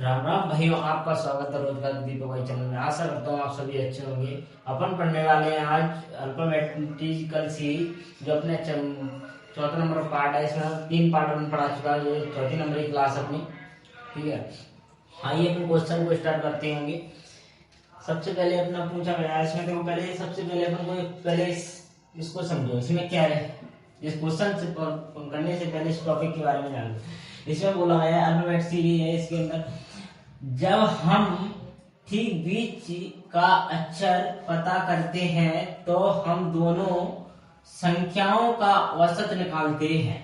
राम राम भाइयों, आपका स्वागत है रोजगार दीपक भाई चैनल में। आशा करता हूँ आप सभी अच्छे होंगे। अपन पढ़ने वाले हैं आज अल्फाबेटिकल सीरीज, जो अपने चौथा नंबर पार्ट है। इसमें 3 पार्ट अपन पढ़ा चुका है, ये चौथी नंबर की क्लास अपनी। ठीक है, आइए अपन क्वेश्चन को स्टार्ट करते होंगे। सबसे पहले अपना पूछा गया है इसमें, देखो पहले सबसे पहले अपन को पहले इसको समझो, इसमें क्या है। इस क्वेश्चन से करने से पहले इस टॉपिक के बारे में जान लो। इसमें बोला गया है अल्फाबेट सीरीज है, इसके अंदर जब हम ठीक बीच का अक्षर पता करते हैं तो हम दोनों संख्याओं का औसत निकाल देंगे।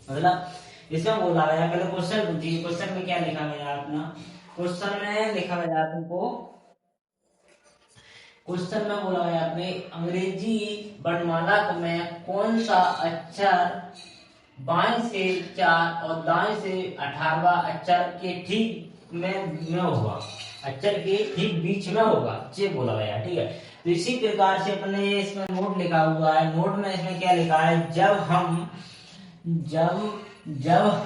मतलब इसमें बोला गया, पहले क्वेश्चन पूछिए। क्वेश्चन में क्या लिखा गया अपना, क्वेश्चन में लिखा गया तुमको, क्वेश्चन में बोला गया अपने अंग्रेजी वर्णमाला में कौन सा अक्षर बाएं से 4 और दाएं से 18वां अक्षर के ठीक में होगा, अक्षर के ठीक बीच में होगा, ये बोला गया। ठीक है, तो इसी प्रकार से अपने इसमें नोट लिखा हुआ है। नोट में इसमें क्या लिखा है, जब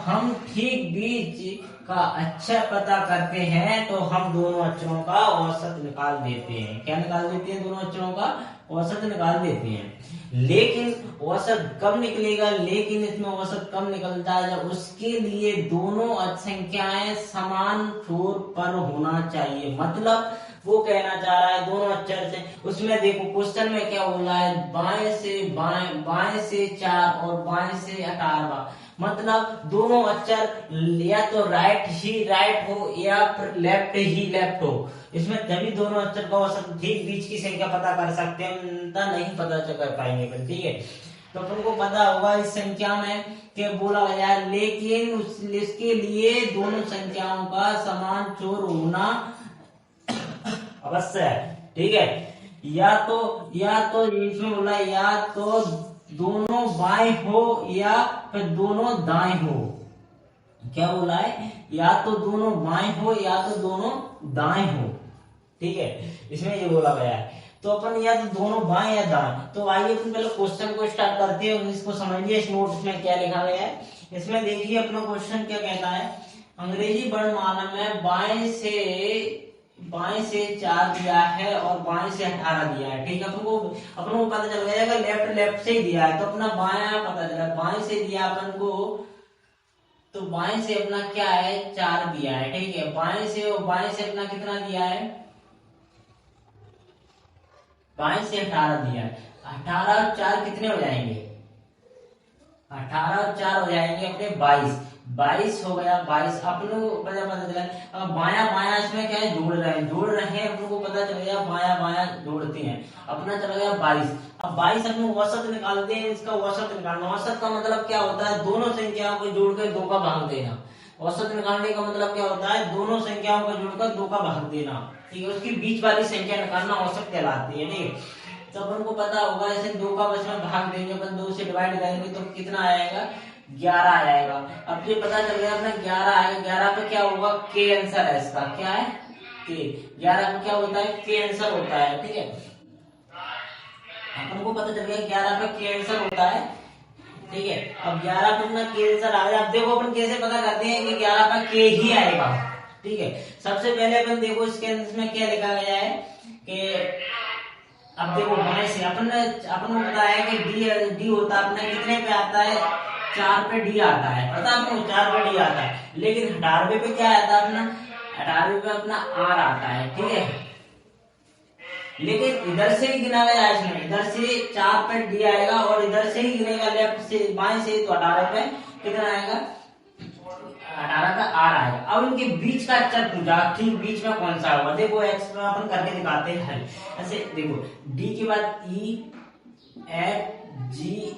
हम ठीक बीच का अक्षर पता करते हैं तो हम दोनों अक्षरों का औसत निकाल देते हैं। क्या निकाल देते हैं? दोनों अक्षरों का औसत निकाल देते हैं। लेकिन औसत कब निकलेगा? लेकिन इसमें औसत कब निकलता है? जब उसके लिए दोनों संख्याएं समान छोर पर होना चाहिए। मतलब वो कहना चाह रहा है दोनों अक्षर से, उसमें देखो क्वेश्चन में क्या बोला है, बाएं से 4 और बाएं से 18वां। मतलब दोनों अक्षर या तो राइट ही राइट हो या फिर लेफ्ट ही लेफ्ट हो। इसमें तभी दोनों अक्षर का औसत ठीक बीच की संख्या पता कर सकते हैं, नहीं पता कर पाएंगे फिर। ठीक है, तो अपन को पता होगा इस संख्या में क्या बोला गया है, लेकिन इसके लिए दोनों संख्याओं का समान छोर होना अवश्य है। ठीक है, या तो इसमें बोला या तो दोनों बाएं हो या फिर दोनों दाएं हो। क्या बोला है, या तो दोनों बाएं हो या तो दोनों दाएं हो। ठीक है, इसमें ये बोला गया है। तो अपन या तो दोनों बाएं या दाएं। तो आइए अपन पहले क्वेश्चन को स्टार्ट करते हैं, इसको समझिए। इस नोट में क्या लिखा गया है, इसमें देखिए अपना क्वेश्चन क्या कहता है। अंग्रेजी वर्णमाला में बाएं से 4 दिया है और बाएं से 18 दिया है। ठीक है, अपन को पता चल गया लेफ्ट से ही दिया है, तो अपना बायां पता चला। बाएं से दिया अपन को, तो बाएं से अपना क्या है, 4 दिया है। ठीक है, बाएं से अपना कितना दिया है, बाएं से 18 दिया है। 18 और 4 कितने हो जाएंगे? 18 और 4 हो जाएंगे अपने 22 हो गया। 22 अपने को पता चला। अब बाया इसमें क्या है, जोड़ रहे हैं अपने को पता चल गया, बाया जोड़ते हैं, अपना चला गया 22। अब 22 अपने औसत निकालते हैं, इसका औसत निकालना। औसत का मतलब क्या होता है, दोनों संख्याओं को जोड़कर 2 का भाग देना। औसत निकालने का मतलब क्या होता है, दोनों संख्याओं को जोड़कर 2 का भाग देना। ठीक है, उसकी बीच वाली संख्या निकालना औसत कहलाती है। ठीक है, तो अपन को पता होगा, जैसे 2 का बचपन भाग देंगे अपन, 2 से डिवाइड करेंगे तो कितना आएगा, 11 आ जाएगा। अब ये पता चल गया अपना 11 आएगा। 11 पे क्या होगा, के आंसर है इसका। क्या है, के। 11 पे क्या होता है, के आंसर होता है। ठीक है, अपन को पता चल गया 11 पे के आंसर होता है। ठीक है, अब 11 पे अपना के आंसर आ गया। अब देखो अपन कैसे पता करते हैं कि 11 पे के ही आएगा। ठीक है, सबसे पहले अपन देखो इसके अंदर में क्या लिखा गया है कि अब देखो बाएं से अपन को पता है कि डी होता है अपना, कितने पे आता है, 4 पे डी आता है। पता आपको 4 पे डी आता है। लेकिन 18वें पे क्या आता है अपना, 18वें पे अपना आर आता है। ठीक है, लेकिन इधर से ही गिना गया है इसमें, इधर से 4 पे डी आएगा और इधर से ही गिनेगा लेफ्ट से बाएं से, तो 18 पे कितना आएगा, 18 का आर आएगा। अब इनके बीच का अक्षर पूछा, ठीक बीच में कौन सा होगा। देखो एक्स में अपन करके दिखाते हैं। ऐसे देखो, डी के बाद ई, F, ji,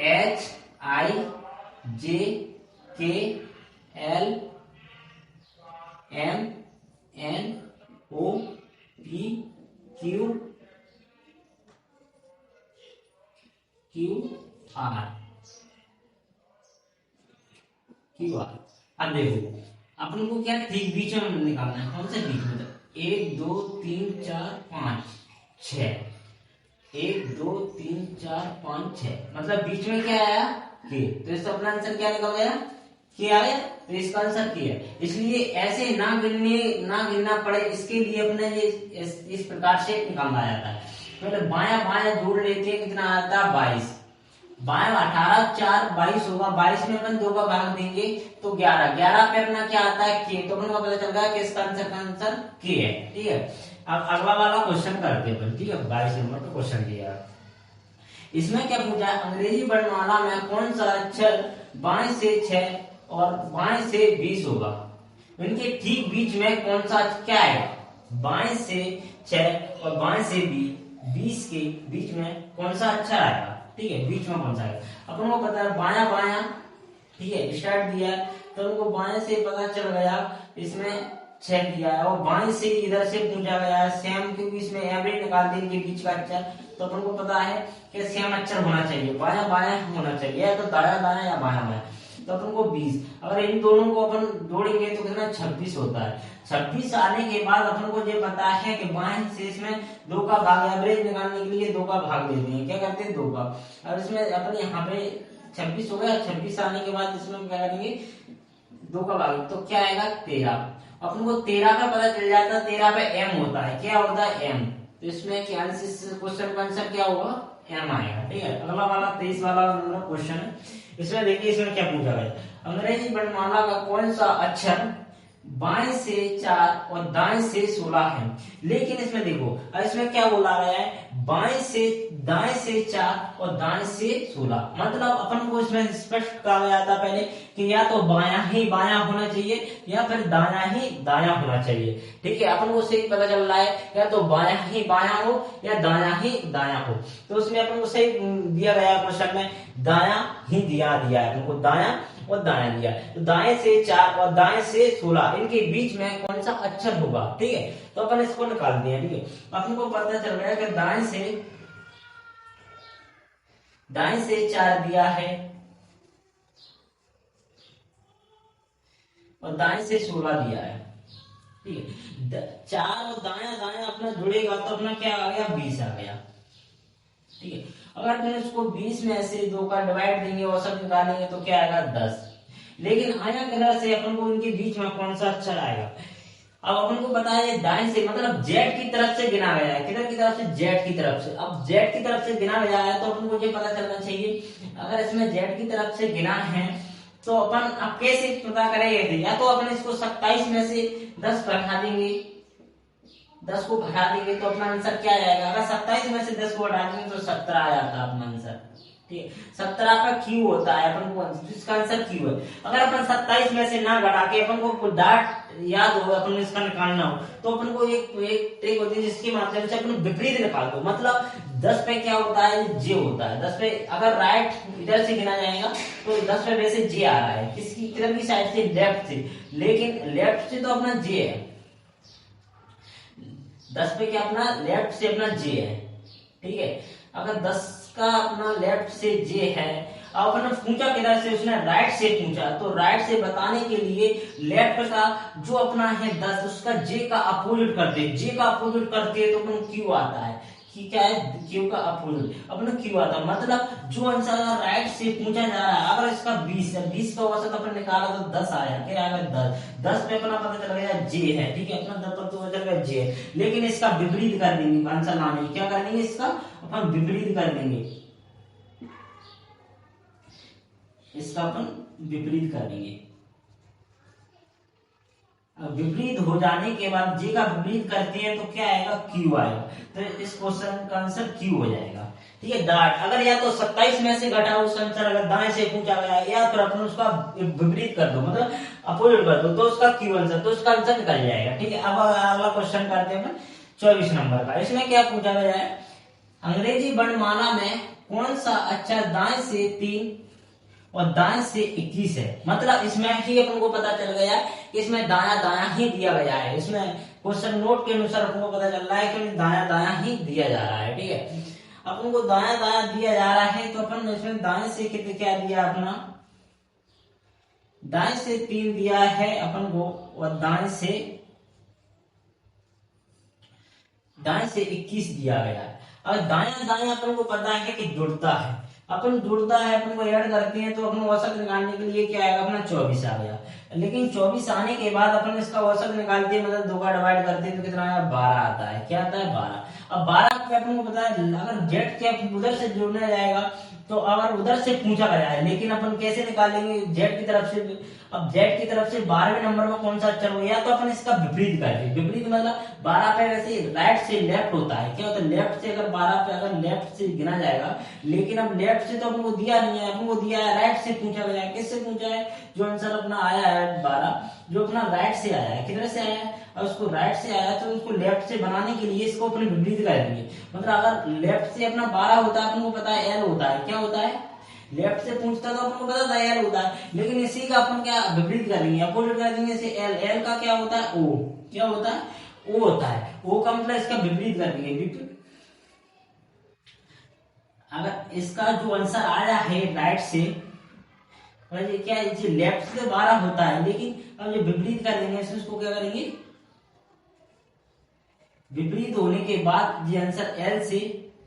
H, I, J, K, L, M, N, O, P, Q, R. अब देखो अपन को क्या ठीक बीच में निकालना है। कौन से बीच में, 1 2 3 4 5 6, 1 2 3 4 5 6, मतलब बीच में क्या आया, के। तो इसका अपना आंसर क्या निकल गया, किया है, तो इसका आंसर किया है। इसलिए ऐसे ना गिनना पड़े, इसके लिए अपने इस प्रकार से निकाला जाता है। पहले बाया बाया जोड़ लेते हैं, कितना आता है 22। बाया 18 4 22 होगा, 22 में अपन 2 का भाग देंगे तो 11, 11 पे अपना क्या आता है के, तो अपन को पता चल रहा है कि इसका आंसर के है। ठीक है, अब अगला वाला क्वेश्चन करते हैं अपन। ठीक है, 22 नंबर का क्वेश्चन दिया। इसमें क्या पूछा है, अंग्रेजी वर्णमाला में कौन सा अक्षर बाएं से 6 और बाएं से 20 होगा। इनके ठीक बीच में कौन सा क्या है, बाएं से 6 और बाएं से 20 के बीच में कौन सा अक्षर आएगा। ठीक है, बीच में कौन सा आएगा। अपन को पता है बाया बाया, ठीक है, स्टार्ट दिया है तो उनको बाएं से पता चल गया, इसमें 6 दिया है, और बाएं से इधर से पूछा गया है सेम, क्योंकि इसमें एवरेज निकाल देंगे बीच का अक्षर, तो अपन को पता है कि सेम अक्षर होना चाहिए, बाया बाया होना चाहिए, या तो दाया दाया या बाया बाया। तो अपन को 20, अगर इन दोनों को अपन जोड़ेंगे तो कितना 26 होता है। 26 आने के बाद अपन को ये पता है कि बाएं से इसमें 2 का भाग, एवरेज निकालने के लिए 2 का भाग देते हैं, क्या करते हैं 2 का। अब इसमें अपन यहाँ पे 26 हो गया, 26 आने के बाद इसमें हम क्या करेंगे 2 का भाग, तो क्या आएगा 13। अपन को 13 का पता चल जाता है, 13 पे m होता है, क्या होता है m, तो इसमें क्या क्वेश्चन का आंसर क्या होगा m आएगा। ठीक है, अगला वाला 23 वाला क्वेश्चन है। इसमें देखिए इसमें क्या पूछा गया, अंग्रेजी वर्णमाला का कौन सा अक्षर बाएं से 4 और दाएं से 16 है। लेकिन इसमें देखो, अब इसमें क्या बोला गया है, दाएं से 4 और दाएं से 16, मतलब अपन को इसमें स्पष्ट कहा गया था पहले कि या तो बायां ही बायां होना चाहिए या फिर दायां ही दायां होना चाहिए। ठीक है, अपन को सही पता चल रहा है या तो बायां ही बायां हो या दायां ही दायां हो, तो उसमें अपन को सही दिया गया क्वेश्चन में दायां ही दिया है, अपन को दायां और दायां दिया, तो दाएं से 4 और दाएं से 16 इनके बीच में कौन सा अक्षर होगा। ठीक है, तो अपन इसको निकाल दिया। ठीक है, अपन को पता चल रहा है कि दाएं से 4 दिया है और दाएं से 16 दिया है। ठीक है, 4 और दाया दाया अपना जुड़ेगा तो अपना क्या आ गया 20 आ गया। ठीक है, अगर अपन इसको 20 में से 2 का डिवाइड देंगे और सब निकालेंगे तो क्या आएगा 10। लेकिन आया कलर से अपन को इनके बीच में कौन सा अक्षर आएगा। अब अपन को पता है दाएं से मतलब जेड की तरफ से गिना गया है, किधर की तरफ से जेड की तरफ से। अब जेड की तरफ से गिना गया है तो अपन को ये पता चलना चाहिए, अगर इसमें जेड की तरफ से गिना है तो अपन अब कैसे पता करेंगे, या तो अपन इसको 27 में से 10 घटा देंगे, 10 को घटा देंगे तो अपना आंसर क्या आएगा। अगर 27 में से 10 को घटा देंगे तो 17 आ जाता है अपना आंसर। ठीक है, 17 का क्यू होता है अपन को, इसका आंसर क्यू है। अगर अपन 27 में से ना घटा के अपन को डाट याद हो, अपन इसका निकालना हो तो अपन को एक ट्रिक होती है जिसके माध्यम से अपन विपरीत निकाल दो। मतलब 10 पे क्या होता है जे होता है, 10 पे अगर राइट इधर से गिना जाएगा तो 10 पे वैसे जे आ रहा है, किसकी किधर की साइड से लेफ्ट से, लेकिन लेफ्ट से तो अपना जे है, 10 पे क्या अपना लेफ्ट से अपना जे है। ठीक है, अगर 10 का अपना लेफ्ट से जे है, अब अपना पूछा किधर से, उसने राइट से पूछा, तो राइट से बताने के लिए लेफ्ट का जो अपना है 10 उसका जे का अपोजिट करते, जे का अपोजिट करते तो अपन क्यू आता है, कि क्या है क्यू का अपोजिट अपना क्यू आता है। मतलब जो आंसर राइट से पूछा जा रहा है, अगर इसका 20 है, 20 का औसत अपन निकाला तो 10 आया, क्या आएगा 10, 10 पे अपना पता चल गया जे है। ठीक है, अपना 10 पर तो चल गया जे है, लेकिन इसका विपरीत कर देंगे आंसर लाने, क्या कर देंगे इसका अपन विपरीत कर देंगे, इसका अपन विपरीत कर देंगे। अब विपरीत हो जाने के बाद जे का विपरीत करते हैं तो क्या आएगा क्यू आएगा, तो इस क्वेश्चन का आंसर क्यू हो जाएगा। ठीक है, डाट अगर या तो 27 में से घटा उस आंसर अगर दाएं से पूछा गया या फिर अपन उसका विपरीत कर दो, मतलब अपोजिट कर दो, तो उसका क्यू आंसर, तो उसका आंसर निकल जाएगा। ठीक है, अब अगला क्वेश्चन करते हैं 24 नंबर का। इसमें क्या पूछा गया है, अंग्रेजी वर्णमाला में कौन सा अक्षर दाएं से 3 और दाएं से 21 है। मतलब इसमें ही अपन को पता चल गया कि इसमें दाया दाया ही दिया गया है, इसमें क्वेश्चन नोट के अनुसार अपन को पता चल रहा है कि दाया दाया ही दिया जा रहा है। ठीक है, अपन को दाया दाया दिया जा रहा है तो अपन इसमें दाएं से कितने क्या दिया, अपना दाएं से 3 दिया है अपन को और दाएं से 21 दिया गया है। अब दाया दाया अपन को पता है कि जुड़ता है, अपन जुड़ता है, अपन को ऐड करते हैं तो अपन औसत निकालने के लिए क्या आएगा अपना 24 आ गया। लेकिन 24 आने के बाद अपन इसका औसत निकालते हैं, मतलब 2 का डिवाइड करते हैं तो कितना आया 12 आता है। क्या आता है 12। अब 12 पे अपन को पता है अगर जेड के उधर से जुड़ने जाएगा तो अगर उधर से पूछा गया है, लेकिन अपन कैसे निकालेंगे जेड की तरफ से। अब जेड की तरफ से 12वें नंबर में कौन सा अक्षर हो, या तो अपन इसका विपरीत करेंगे। विपरीत मतलब 12 पे वैसे राइट से लेफ्ट होता है, क्या होता है लेफ्ट से अगर 12 पे अगर लेफ्ट से गिना जाएगा, लेकिन अब लेफ्ट से तो अपन को दिया नहीं है, अपन को दिया है राइट से पूछा गया है। किससे पूछा है, जो आंसर अपना आया है 12 जो अपना राइट से आया है, किधर से आया है, और उसको राइट से आया तो उसको लेफ्ट से बनाने के लिए इसको अपने विपरीत कर देंगे। मतलब अगर लेफ्ट से अपना 12 होता है, अपन को पता है एल होता है, क्या होता है लेफ्ट से पूछता तो अपन को पता था एल होता है, लेकिन इसी का अपन क्या विपरीत कर देंगे, अपोजिट कर देंगे इसे एल। एल का क्या होता है ओ, क्या होता है ओ होता है। ओ का मतलब इसका विपरीत कर देंगे। अगर इसका जो आंसर आया है राइट से, क्या लेफ्ट से 12 होता है, लेकिन अब जो विपरीत कर देंगे इसको क्या करेंगे, विपरीत होने के बाद ये आंसर एल से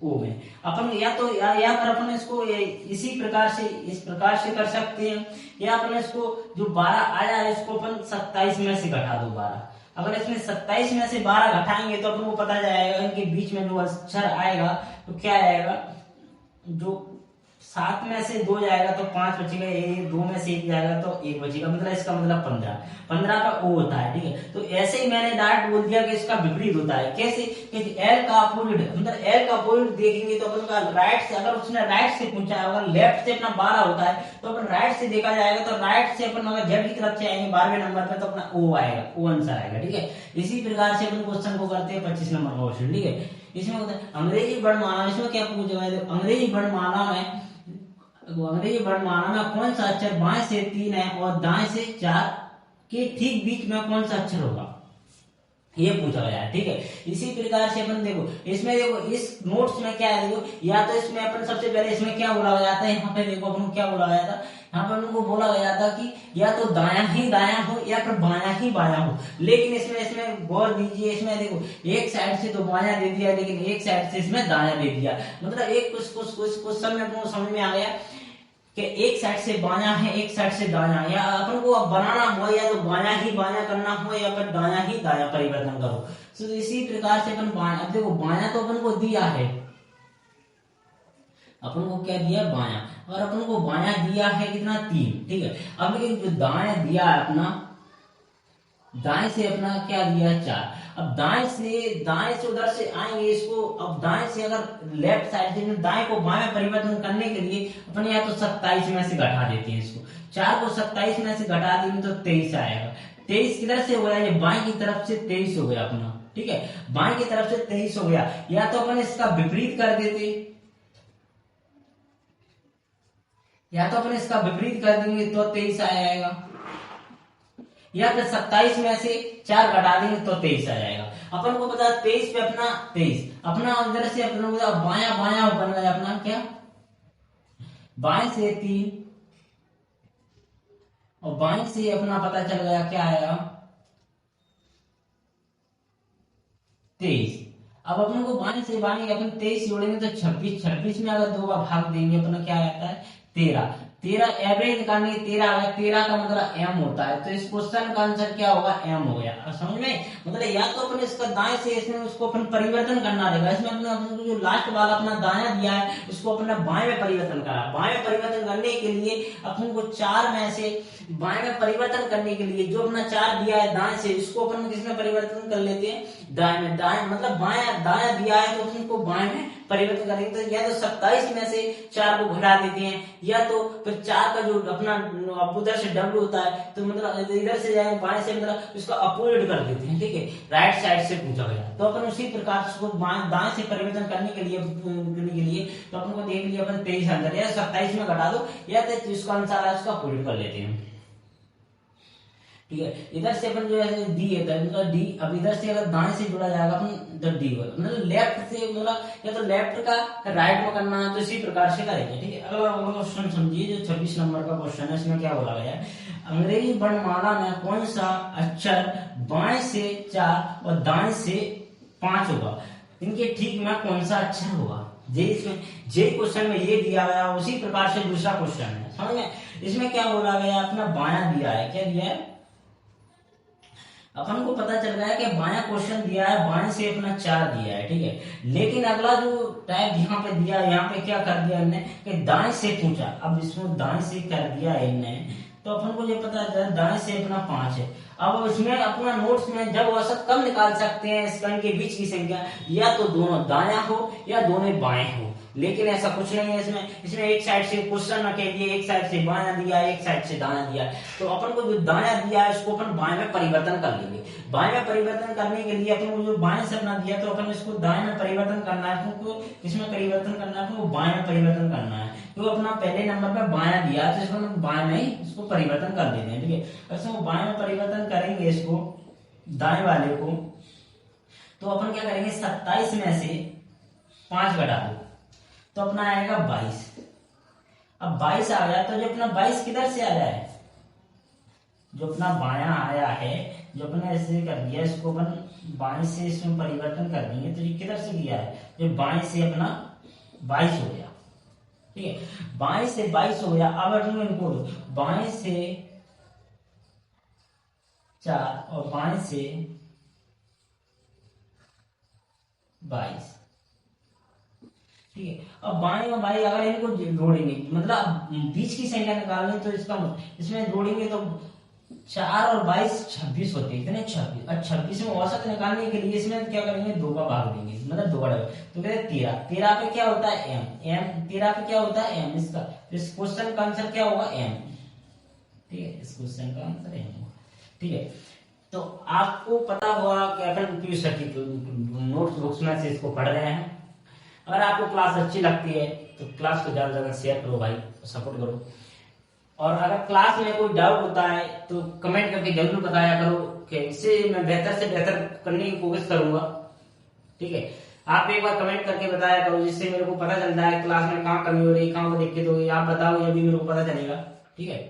ओ में अपन या तो या पर अपन इसको इसी प्रकार से इस प्रकार से कर सकते हैं, या अपन इसको जो 12 आया है इसको अपन 27 में से घटा दो 12। अगर इसमें 27 में से 12 घटाएंगे तो अपन को पता जाएगा इनके बीच में जो अक्षर आएगा तो क्या आएगा, जो 7 में से 2 जाएगा तो 5 बचेगा, 2 में से 1 जाएगा तो 1 बचेगा, मतलब इसका मतलब 15 का ओ होता है। ठीक है, तो ऐसे ही मैंने डायरेक्ट बोल दिया कि इसका विपरीत होता है। कैसे, क्योंकि एल का अपोजिट, मतलब एल का अपोजिट देखेंगे तो अपन का राइट से, अगर उसने राइट से पूछा है, अगर लेफ्ट से अपना 12 होता है तो अपन राइट से देखा जाएगा, तो राइट से अपन अगर जेड की तरफ से आएंगे 12वें नंबर पे तो अपना ओ आएगा, ओ आंसर आएगा। ठीक है, इसी प्रकार से अपन क्वेश्चन को करते हैं 25 नंबर का क्वेश्चन। ठीक है, इसमें होता है अंग्रेजी वर्णमाला, इसमें क्या पूछा है, अंग्रेजी वर्णमाला में कौन सा अक्षर बाएं से 3 है और दाएं से 4 के ठीक बीच में कौन सा अक्षर होगा, ये पूछा गया है। ठीक है, इसी प्रकार से अपन देखो इसमें, देखो इस नोट्स में क्या है, देखो या तो इसमें अपन सबसे पहले इसमें क्या बोला गया था, यहाँ पे देखो अपन क्या बोला गया था, यहाँ पे उनको बोला गया था कि या तो दायां ही दायां हो या फिर बायां ही बायां हो। लेकिन इसमें गौर दीजिए, इसमें देखो एक साइड से तो बायां दे दिया, लेकिन एक साइड से इसमें दायां दे दिया। मतलब एक कुछ क्वेश्चन में अपने समझ में आ गया कि एक साइड से बायां है एक साइड से दायां, या अपन को अब बनाना हो या तो बायां ही बायां करना हो या फिर दायां ही दायां परिवर्तन करो। तो इसी प्रकार से अपन बायां, अब देखो बायां तो अपन को दिया है, अपन को क्या दिया बायां, और अपन को बायां दिया है कितना 3। ठीक है, अब लेकिन जो दाएं दिया है अपना, दाएं से अपना क्या दिया है 4। अब दाएं से उधर से आएंगे इसको, अब दाएं से अगर लेफ्ट साइड से दाएं को बाएं परिवर्तन करने के लिए अपन या तो 27 में से घटा देते हैं इसको, 4 को 27 में से घटा देंगे तो 23 आएगा। 23 किधर से हो गया, बाएं की तरफ से 23 हो गया अपना। ठीक है, बाएं की तरफ से 23 हो गया, या तो अपन इसका विपरीत कर देते, या तो अपन इसका विपरीत कर देंगे तो 23 आ जाएगा, या फिर 27 में से 4 घटा देंगे तो 23 आ जाएगा। अपन को पता 23 पे अपना 23 अपना उधर से अपना बायां बायां बन गया अपना, क्या बाएं से 3 और बाएं से अपना पता चल गया क्या आया 23। अब अपन को बाएं से बाएं अपन 23 जोड़ेंगे तो 26, 26 में अगर 2 का भाग देंगे अपना क्या आता है 13। 13 एवरेज निकालने 13 आ गया, 13 का मतलब m होता है, तो इस क्वेश्चन का आंसर क्या होगा m हो गया। समझ में, मतलब या तो अपन इसका दाएं से इसमें उसको अपन परिवर्तन करना रहेगा, इसमें अपने जो लास्ट वाला अपना दायां दिया है उसको अपने बाएं में परिवर्तन करा। बाएं में परिवर्तन करने के लिए अपन को 4 में से बाएं में परिवर्तन करने के लिए जो अपना 4 दिया है दाएं से, इसको अपन किसमें परिवर्तन कर लेते हैं दाएं में। दाएं मतलब बायां दायां दिया है तो उसको बाएं में परिवर्तन करेंगे, तो या तो 27 में से 4 को घटा देते हैं, या तो फिर 4 का जो अपना उधर से डब्ल्यू होता है तो मतलब इधर से जाए बाएं से मतलब उसका अपोजिट कर देते हैं। ठीक है, राइट साइड से पूछा गया तो अपन उसी प्रकार उसको दाएं से परिवर्तन करने के लिए तो अपन को देख लिया अपन 23 अंदर, या 27 में घटा दो, या तो इसका अनुसार उसका अपोजिट कर लेते हैं। ठीक है, इधर से अपन जो है डी है तो डी, अब इधर से अगर दाएं से जुड़ा जाएगा अपन तो डी होगा, मतलब लेफ्ट से मतलब या तो लेफ्ट का राइट में करना है तो इसी प्रकार से करेंगे। ठीक है, अगला क्वेश्चन समझिए जो 26 नंबर का क्वेश्चन है, इसमें क्या बोला गया है, अंग्रेजी वर्णमाला में कौन सा अक्षर बाएं से 4 और दाएं से 5 होगा, इनके ठीक में कौन सा अक्षर होगा। जे क्वेश्चन में ये दिया गया उसी प्रकार से दूसरा क्वेश्चन है, समझ में। इसमें क्या बोला गया, अपना बायां दिया है, क्या दिया है, अपन को पता चल रहा है कि बायां क्वेश्चन दिया है, बाएं से अपना 4 दिया है, ठीक है। लेकिन अगला जो टाइप यहाँ पे दिया, यहाँ पे क्या कर दिया इनने कि दाएं से पूछा। अब इसमें दाएं से कर दिया है इनने, तो अपन को ये पता चला दाएं से अपना 5 है। अब इसमें अपना नोट्स में जब औसत कम निकाल सकते हैं इसका इनके बीच की संख्या, या तो दोनों दाया हो या दोनों बाएं हो, लेकिन ऐसा कुछ नहीं है इसमें एक साइड से क्वेश्चन के लिए एक साइड से बाया दिया है, एक साइड से दाया दिया है। तो अपन को जो दाया दिया है इसको अपन बाएं में परिवर्तन कर लेंगे। बाएं में परिवर्तन करने के लिए अपन को जो बाएं से अपना दिया तो अपन इसको दाएं में परिवर्तन करना है, तो इसमें परिवर्तन करना है, तो बाएं में परिवर्तन करना है। तो अपना पहले नंबर पे बाया दिया तो इसको हम बाएं में ही इसको परिवर्तन कर देते हैं, ठीक है। ऐसे वो बाएं में परिवर्तन करेंगे इसको दाएं वाले को, तो अपन क्या करेंगे 27 में से 5 घटा दो तो अपना आएगा 22। अब 22 आ गया तो जो अपना 22 किधर से आया है, जो अपना बायां आया है, जो अपने ऐसे कर दिया इसको अपन बाएं से इसमें परिवर्तन कर देंगे तो ये किधर से दिया है, जो बाएं से अपना 22 हो गया, ठीक है। बाएं से 22 हो गया। अब इनको बाएं से 4 और बाएं से 22, ठीक है। अब बाएं और बाएं अगर इनको जोड़ेंगे, मतलब बीच की संख्या निकालनी, तो इसका इसमें जोड़ेंगे तो 4 और 22 26 होते हैं, कितने 26। अब 26 में औसत निकालने के लिए इसमें क्या करेंगे 2 का भाग देंगे, मतलब 2 का, तो कहते हैं 13। 13 पे क्या होता है m 13 पे क्या होता है m, इसका इस क्वेश्चन का आंसर क्या होगा m, ठीक है। इस क्वेश्चन का आंसर m होगा, ठीक है। तो आपको पता हुआ कि अपन नोट्स बुक्स में से इसको पढ़ रहे हैं। अगर आपको क्लास अच्छी लगती है तो क्लास को ज्यादा से ज्यादा शेयर करो भाई, सपोर्ट करो। और अगर क्लास में कोई डाउट होता है तो कमेंट करके जरूर बताया करो, कि इससे मैं बेहतर से बेहतर करने की कोशिश करूंगा, ठीक है। आप एक बार कमेंट करके बताया करो, जिससे मेरे को पता चलता है क्लास में कहाँ कमी हो रही है, कहाँ पर दिक्कत हो रही है, आप बताओ, ये भी मेरे को पता चलेगा, ठीक है।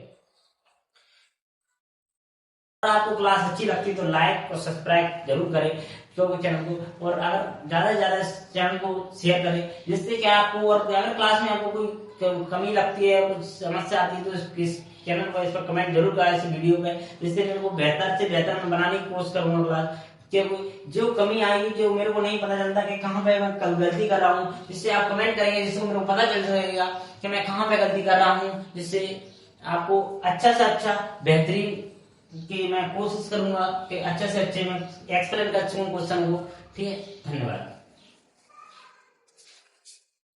अगर आपको क्लास अच्छी लगती है तो लाइक और सब्सक्राइब जरूर करें क्योंकि चैनल को, और अगर ज्यादा से ज्यादा चैनल को शेयर करें, जिससे कि आपको, और अगर क्लास में आपको कोई कमी लगती है, कुछ समस्या आती है, तो इस चैनल पर इस पर कमेंट जरूर करें इस वीडियो पे, जिससे मेरे को बेहतर से बेहतर मैं बनाने की कोशिश करूंगा क्लास। जो कमी आएगी, जो मेरे को नहीं पता चलता कि कहाँ पे मैं गलती कर रहा हूँ, जिससे आप कमेंट करेंगे, जिससे मेरे को पता चल जाएगा कि मैं कहाँ पे गलती कर रहा हूँ, जिससे आपको अच्छा से अच्छा बेहतरीन कि मैं कोशिश करूंगा कि अच्छे से अच्छे मैं एक्सप्लेन कर सकूं क्वेश्चन को, ठीक है। धन्यवाद।